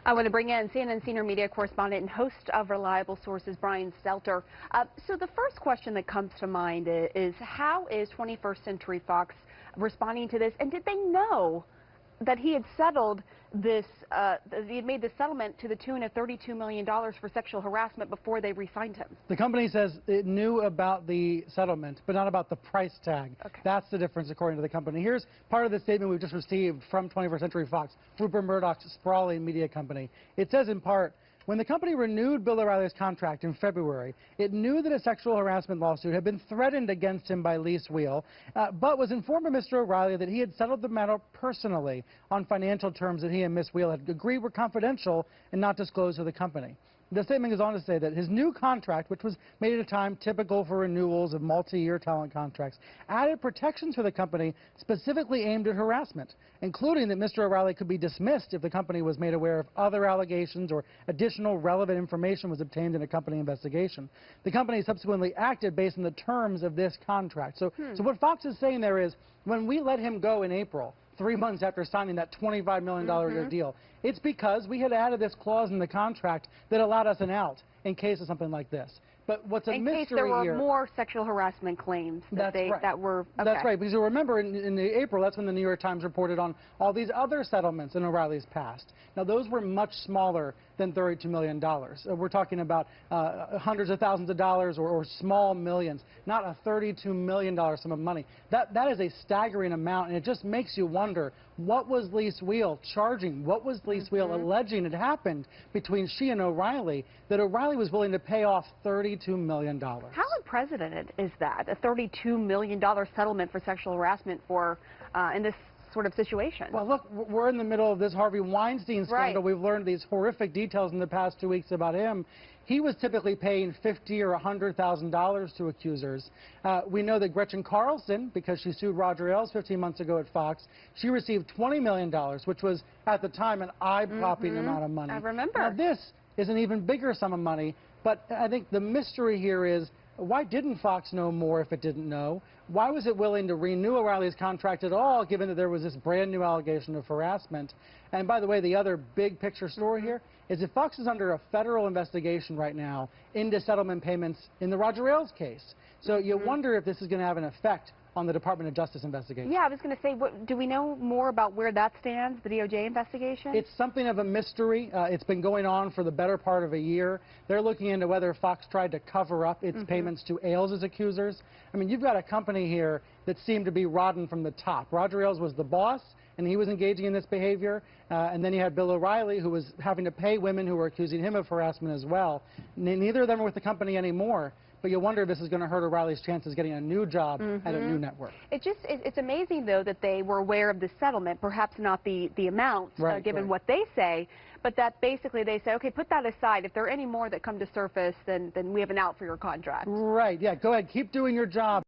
I want to bring in CNN senior media correspondent and host of Reliable Sources, Brian Stelter. So the first question that comes to mind is how is 21st Century Fox responding to this? And did they know that he had settled this, he had made this settlement to the tune of $32 million for sexual harassment before they re-signed him? The company says it knew about the settlement, but not about the price tag. Okay. That's the difference, according to the company. Here's part of the statement we've just received from 21st Century Fox, Rupert Murdoch's sprawling media company. It says in part, when the company renewed Bill O'Reilly's contract in February, it knew that a sexual harassment lawsuit had been threatened against him by Lise Wheel, but was informed by Mr. O'Reilly that he had settled the matter personally on financial terms that he and Ms. Wheel had agreed were confidential and not disclosed to the company. The statement goes on to say that his new contract, which was made at a time typical for renewals of multi-year talent contracts, added protections for the company specifically aimed at harassment, including that Mr. O'Reilly could be dismissed if the company was made aware of other allegations or additional relevant information was obtained in a company investigation. The company subsequently acted based on the terms of this contract. So what Fox is saying there is, when we let him go in April, 3 months after signing that $25 million a year deal, it's because we had added this clause in the contract that allowed us an out in case of something like this. But what's a mystery here... In case there were more sexual harassment claims that were... Okay. That's right, because you'll remember in April, that's when the New York Times reported on all these other settlements in O'Reilly's past. Now, those were much smaller than $32 million. We're talking about hundreds of thousands of dollars or small millions, not a $32 million sum of money. That is a staggering amount, and it just makes you wonder, what was Lise Wheel charging? What was Lise Wheel alleging had happened between she and O'Reilly that O'Reilly was willing to pay off $32 million? How unprecedented is that? A $32 million settlement for sexual harassment in this sort of situation. Well, look, we're in the middle of this Harvey Weinstein scandal. Right. We've learned these horrific details in the past 2 weeks about him. He was typically paying $50,000 or $100,000 to accusers. We know that Gretchen Carlson, because she sued Roger Ailes 15 months ago at Fox, she received $20 million, which was, at the time, an eye-popping amount of money. I remember. Now, this is an even bigger sum of money, but I think the mystery here is, why didn't Fox know more if it didn't know? Why was it willing to renew O'Reilly's contract at all, given that there was this brand new allegation of harassment? And by the way, the other big picture story here is that Fox is under a federal investigation right now into settlement payments in the Roger Ailes case. So you wonder if this is going to have an effect on the Department of Justice investigation. Yeah, I was going to say, do we know more about where that stands, the DOJ investigation? It's something of a mystery. It's been going on for the better part of a year. They're looking into whether Fox tried to cover up its payments to Ailes' accusers. I mean, you've got a company here that seemed to be rotten from the top. Roger Ailes was the boss, and he was engaging in this behavior. And then you had Bill O'Reilly, who was having to pay women who were accusing him of harassment as well. Neither of them are with the company anymore. But you wonder if this is going to hurt O'Reilly's chances of getting a new job at a new network. It's amazing, though, that they were aware of this settlement, perhaps not the amount, given what they say, but that basically they say, okay, put that aside. If there are any more that come to surface, then we have an out for your contract. Right, yeah, go ahead, keep doing your job.